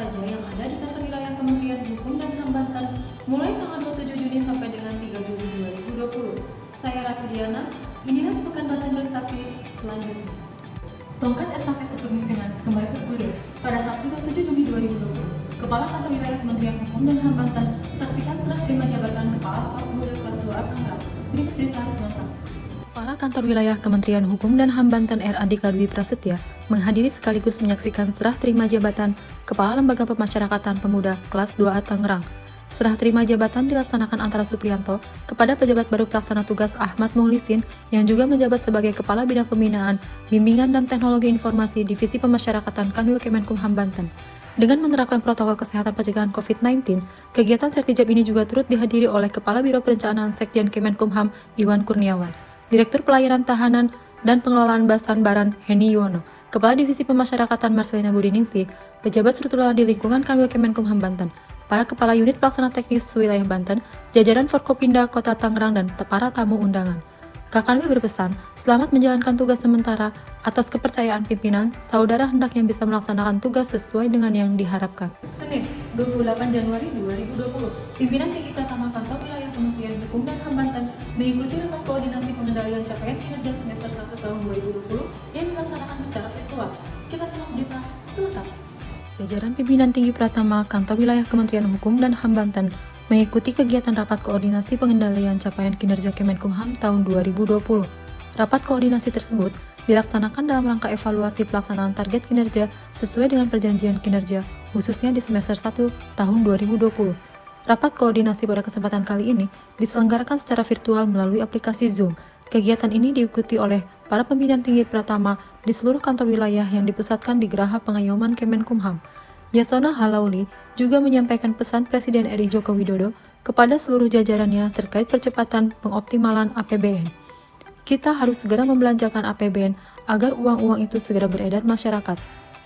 saja yang ada di kantor wilayah Kementerian Hukum dan HAM Banten mulai tanggal 27 Juni sampai dengan 3 Juli 2020. Saya Ratu Diana, inilah sepekan Banten prestasi selanjutnya. Tongkat estafet kepemimpinan kembali bergulir pada Sabtu 27 Juni 2020. Kepala Kantor Wilayah Kementerian Hukum dan HAM Banten saksikan serah terima jabatan Kepala Lapas Pemuda kelas 2 Tangerang. Berikut berita selengkapnya. Kepala Kantor Wilayah Kementerian Hukum dan HAM Banten R. Andika Dwi Prasetya menghadiri sekaligus menyaksikan serah terima jabatan Kepala Lembaga Pemasyarakatan Pemuda kelas 2A Tangerang. Serah terima jabatan dilaksanakan antara Supriyanto kepada pejabat baru pelaksana tugas Ahmad Muhlisin yang juga menjabat sebagai Kepala Bidang Pembinaan, Bimbingan dan Teknologi Informasi Divisi Pemasyarakatan Kanwil Kemenkumham Banten. Dengan menerapkan protokol kesehatan pencegahan COVID-19, kegiatan sertijab ini juga turut dihadiri oleh Kepala Biro Perencanaan Sekjen Kemenkumham Iwan Kurniawan, Direktur Pelayanan Tahanan dan Pengelolaan Basan Baran Heni Yuwono, Kepala Divisi Pemasyarakatan Marcelina Budiningsih, pejabat struktural di lingkungan Kanwil Kemenkumham Banten, para Kepala Unit Pelaksana Teknis Wilayah Banten, jajaran Forkopimda Kota Tangerang dan para tamu undangan. Kakanwil berpesan, selamat menjalankan tugas sementara, atas kepercayaan pimpinan, saudara hendaknya bisa melaksanakan tugas sesuai dengan yang diharapkan. Senin, 28 Januari 2020, pimpinan tinggi Pratama Kantor Wilayah Kementerian Hukum dan HAM Banten mengikuti rapat koordinasi pengendalian capaian kinerja semester 1 tahun 2020 yang dilaksanakan secara virtual. Kita simak berita selengkapnya. Jajaran pimpinan tinggi Pratama Kantor Wilayah Kementerian Hukum dan HAM Banten mengikuti kegiatan rapat koordinasi pengendalian capaian kinerja Kemenkumham tahun 2020. Rapat koordinasi tersebut dilaksanakan dalam rangka evaluasi pelaksanaan target kinerja sesuai dengan perjanjian kinerja, khususnya di semester 1 tahun 2020. Rapat koordinasi pada kesempatan kali ini diselenggarakan secara virtual melalui aplikasi Zoom. Kegiatan ini diikuti oleh para pimpinan tinggi Pratama di seluruh kantor wilayah yang dipusatkan di Geraha Pengayoman Kemenkumham. Yasona Halauli juga menyampaikan pesan Presiden RI Joko Widodo kepada seluruh jajarannya terkait percepatan pengoptimalan APBN. Kita harus segera membelanjakan APBN agar uang-uang itu segera beredar masyarakat.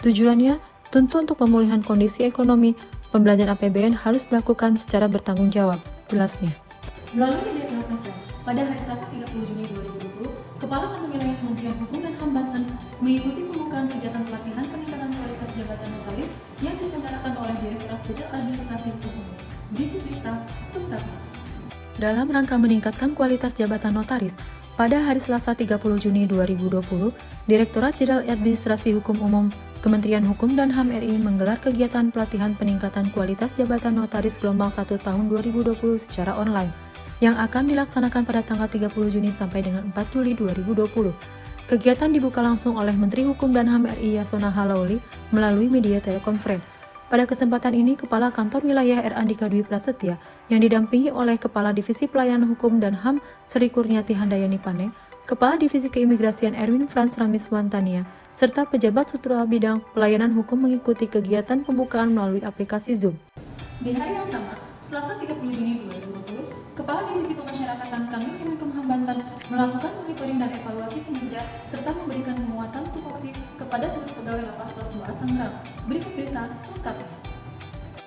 Tujuannya tentu untuk pemulihan kondisi ekonomi, pembelanjaan APBN harus dilakukan secara bertanggung jawab, jelasnya. Melalui media telekonferensi pada hari Selasa 30 Juni 2020, Kepala Kantor Wilayah Kementerian Hukum dan HAM Banten mengikuti pembukaan kegiatan pelatihan peningkatan kualitas jabatan notaris yang diselenggarakan oleh Direktorat Jenderal Administrasi Hukum. Berikut berita selengkapnya. Dalam rangka meningkatkan kualitas jabatan notaris, pada hari Selasa 30 Juni 2020, Direktorat Jenderal Administrasi Hukum Umum Kementerian Hukum dan HAM RI menggelar kegiatan pelatihan peningkatan kualitas jabatan notaris gelombang 1 tahun 2020 secara online, yang akan dilaksanakan pada tanggal 30 Juni sampai dengan 4 Juli 2020. Kegiatan dibuka langsung oleh Menteri Hukum dan HAM RI Yasona Halauli melalui media telekonferensi. Pada kesempatan ini, Kepala Kantor Wilayah R. Andika Dwi Prasetya yang didampingi oleh Kepala Divisi Pelayanan Hukum dan HAM Sri Kurniati Handayani Pane, Kepala Divisi Keimigrasian Erwin Frans Ramis Wantania, serta pejabat struktural bidang pelayanan hukum mengikuti kegiatan pembukaan melalui aplikasi Zoom. Di hari yang sama, Selasa 30 Juni 2020, Kepala Divisi Pemasyarakatan Kanwil Kemenkumham Banten melakukan monitoring dan evaluasi kinerja serta memberikan penguatan tupoksi kepada seluruh pegawai Lapas kelas 2A Tangerang. Berikut berita selengkapnya.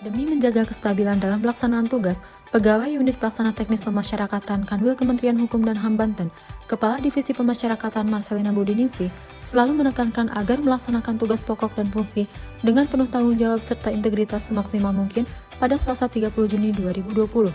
Demi menjaga kestabilan dalam pelaksanaan tugas, Pegawai Unit Pelaksana Teknis Pemasyarakatan Kanwil Kementerian Hukum dan HAM Banten, Kepala Divisi Pemasyarakatan Marcelina Budiningsih, selalu menekankan agar melaksanakan tugas pokok dan fungsi dengan penuh tanggung jawab serta integritas semaksimal mungkin pada Selasa 30 Juni 2020.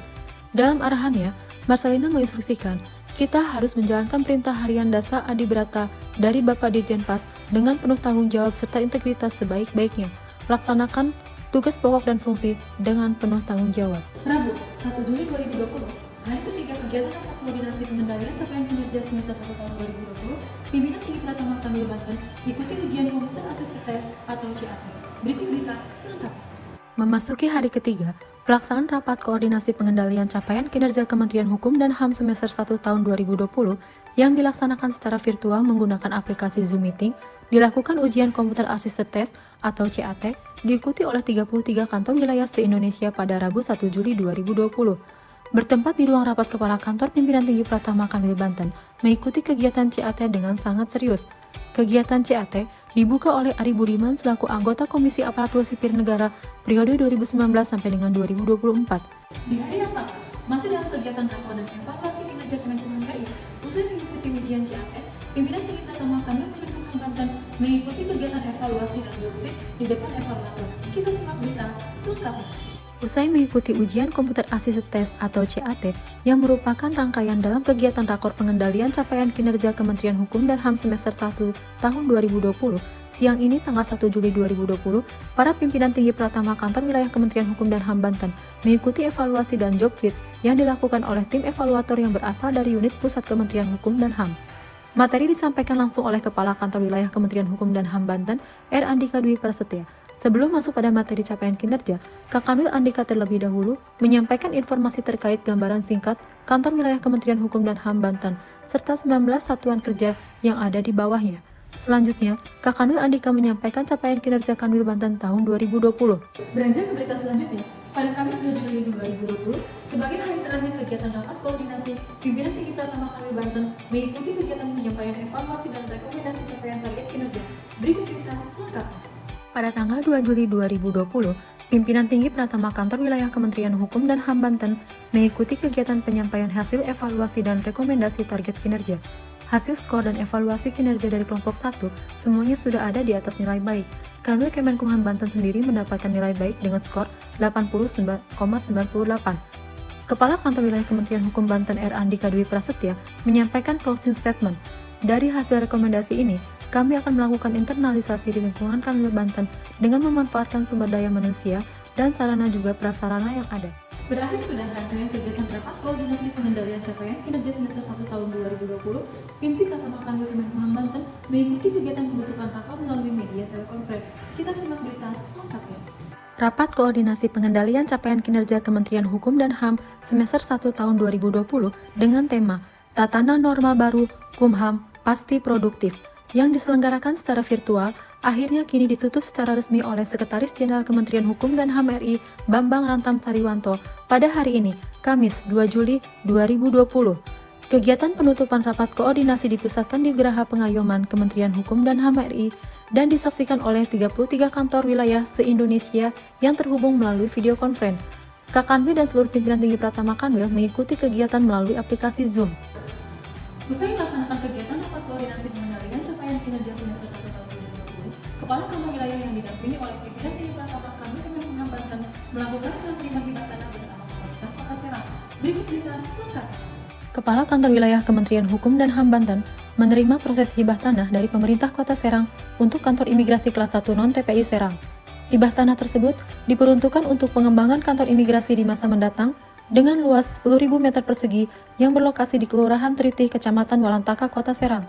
Dalam arahannya, Marcelina menginstruksikan, kita harus menjalankan perintah harian Dasa Adi Brata dari Bapak Dirjen Pas dengan penuh tanggung jawab serta integritas sebaik-baiknya, laksanakan tugas pokok dan fungsi dengan penuh tanggung jawab. Rabu, 1 Juli 2020, hari ketiga kegiatan rapat koordinasi pengendalian capaian kinerja semester 1 tahun 2020, pimpinan tinggi Pratama Kanwil Banten ikuti ujian komputer asisten tes atau CAT. Berikut berita selengkapnya. Memasuki hari ketiga, pelaksanaan rapat koordinasi pengendalian capaian kinerja Kementerian Hukum dan HAM semester 1 tahun 2020 yang dilaksanakan secara virtual menggunakan aplikasi Zoom Meeting, dilakukan ujian komputer asisten tes atau CAT, diikuti oleh 33 kantor wilayah se-Indonesia pada Rabu 1 Juli 2020. Bertempat di ruang rapat Kepala Kantor Pimpinan Tinggi Pratama Kanwil Banten, mengikuti kegiatan CAT dengan sangat serius. Kegiatan CAT dibuka oleh Ari Budiman selaku anggota Komisi Aparatur Sipil Negara periode 2019 sampai dengan 2024. Di hari yang sama, masih dalam kegiatan rapor dan evaluasi kinerja Kemenkumham RI, usai mengikuti ujian CAT, Pimpinan Tinggi Pratama Kanwil Kemenkumham Banten mengikuti kegiatan evaluasi dan jobfit di depan evaluator. Kita simak berita selengkapnya. Usai mengikuti ujian komputer assisted test atau CAT yang merupakan rangkaian dalam kegiatan rakor pengendalian capaian kinerja Kementerian Hukum dan HAM semester 1 tahun 2020, siang ini tanggal 1 Juli 2020, para pimpinan tinggi Pratama Kantor Wilayah Kementerian Hukum dan HAM Banten mengikuti evaluasi dan job fit yang dilakukan oleh tim evaluator yang berasal dari unit pusat Kementerian Hukum dan HAM. Materi disampaikan langsung oleh Kepala Kantor Wilayah Kementerian Hukum dan HAM Banten, R. Andika Dwi Prasetya. Sebelum masuk pada materi capaian kinerja, Kakanwil Andika terlebih dahulu menyampaikan informasi terkait gambaran singkat Kantor Wilayah Kementerian Hukum dan HAM Banten, serta 19 satuan kerja yang ada di bawahnya. Selanjutnya, Kakanwil Andika menyampaikan capaian kinerja Kanwil Banten tahun 2020. Beranjak ke berita selanjutnya, pada Kamis 2 Juli 2020, sebagai hari terakhir kegiatan rapat koordinasi, pimpinan tinggi Pratama Kanwil Banten mengikuti kegiatan penyampaian evaluasi dan rekomendasi capaian target kinerja. Berikut berita selengkapnya. Pada tanggal 2 Juli 2020, pimpinan tinggi Pratama Kantor Wilayah Kementerian Hukum dan HAM Banten mengikuti kegiatan penyampaian hasil evaluasi dan rekomendasi target kinerja. Hasil skor dan evaluasi kinerja dari kelompok 1 semuanya sudah ada di atas nilai baik. Kanwil Kemenkumham Banten sendiri mendapatkan nilai baik dengan skor 89,98. Kepala Kantor Wilayah Kementerian Hukum Banten R. Andika Dwi Prasetya menyampaikan closing statement. Dari hasil rekomendasi ini, kami akan melakukan internalisasi di lingkungan Kanwil Banten dengan memanfaatkan sumber daya manusia dan sarana juga prasarana yang ada. Berakhir sudah rangkaian kegiatan rapat koordinasi pengendalian capaian kinerja semester 1 tahun 2020, Pimti Pratama Kanwil Kemenkumham Banten mengikuti kegiatan penutupan rakor melalui media telekonferensi. Kita simak berita selengkapnya. Rapat koordinasi pengendalian capaian kinerja Kementerian Hukum dan HAM semester 1 tahun 2020 dengan tema Tatanan Norma Baru Kumham Pasti Produktif yang diselenggarakan secara virtual, akhirnya kini ditutup secara resmi oleh Sekretaris Jenderal Kementerian Hukum dan HAM RI Bambang Rantam Sariwanto pada hari ini, Kamis 2 Juli 2020. Kegiatan penutupan rapat koordinasi dipusatkan di Geraha Pengayoman Kementerian Hukum dan HAM RI dan disaksikan oleh 33 kantor wilayah se-Indonesia yang terhubung melalui video conference. Kakanwil dan seluruh pimpinan tinggi Pratama Kanwil mengikuti kegiatan melalui aplikasi Zoom. Usai melaksanakan kegiatan rapat koordinasi pengendalian capaian kinerja semester 1 tahun 2020, Kepala Kantor Wilayah yang didampingi oleh pimpinan tinggi Pratama Kanwil Kemenkumham Banten melakukan serah terima hibah tanah bersama pemerintah Kota Serang. Berikut berita selengkapnya. Kepala Kantor Wilayah Kementerian Hukum dan HAM Banten menerima proses hibah tanah dari pemerintah Kota Serang untuk kantor imigrasi kelas 1 non-TPI Serang. Hibah tanah tersebut diperuntukkan untuk pengembangan kantor imigrasi di masa mendatang dengan luas 10.000 meter persegi yang berlokasi di Kelurahan Tritih, Kecamatan Walantaka, Kota Serang.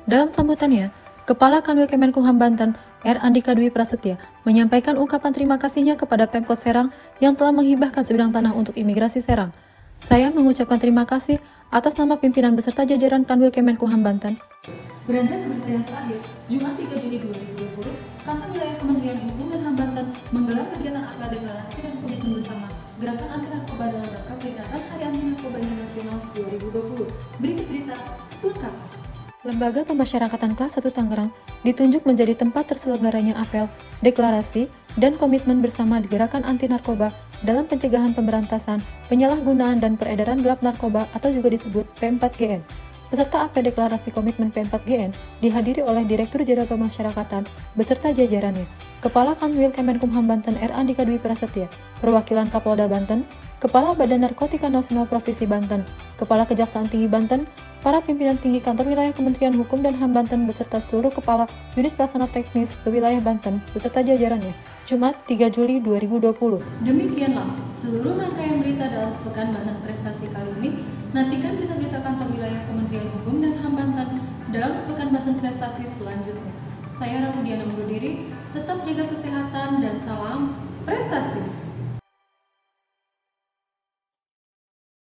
Dalam sambutannya, Kepala Kanwil Kemenkumham Banten, R. Andika Dwi Prasetya, menyampaikan ungkapan terima kasihnya kepada Pemkot Serang yang telah menghibahkan sebidang tanah untuk imigrasi Serang. Saya mengucapkan terima kasih atas nama pimpinan beserta jajaran Kanwil Kemenkumham Banten. Beranjak ke berita yang terakhir, Jumat 3 Juli 2020, Kantor Wilayah Kementerian Hukum dan HAM Banten menggelar kegiatan apel deklarasi dan komitmen bersama Gerakan Anti Narkoba dalam rangka peringatan Hari Anti Narkoba Nasional 2020. Berikut berita selengkapnya. Lembaga Pemasyarakatan Kelas 1 Tangerang ditunjuk menjadi tempat terselenggaranya apel, deklarasi, dan komitmen bersama di Gerakan Anti Narkoba dalam pencegahan pemberantasan, penyalahgunaan dan peredaran gelap narkoba atau juga disebut P4GN. Peserta apel deklarasi komitmen P4GN dihadiri oleh Direktur Jenderal Pemasyarakatan beserta jajarannya, Kepala Kanwil Kemenkumham Banten R. Andika Dwi Prasetya, perwakilan Kapolda Banten, Kepala Badan Narkotika Nasional Provinsi Banten, Kepala Kejaksaan Tinggi Banten, para pimpinan tinggi kantor wilayah Kementerian Hukum dan HAM Banten beserta seluruh kepala unit pelaksana teknis wilayah Banten beserta jajarannya, Jumat 3 Juli 2020. Demikianlah seluruh rangkaian berita dalam sepekan Banten Prestasi kali ini. Nantikan berita-berita kantor wilayah Kementerian Hukum dan HAM Banten dalam sepekan Banten Prestasi selanjutnya. Saya Ratu Diana undur diri, tetap jaga kesehatan dan salam prestasi.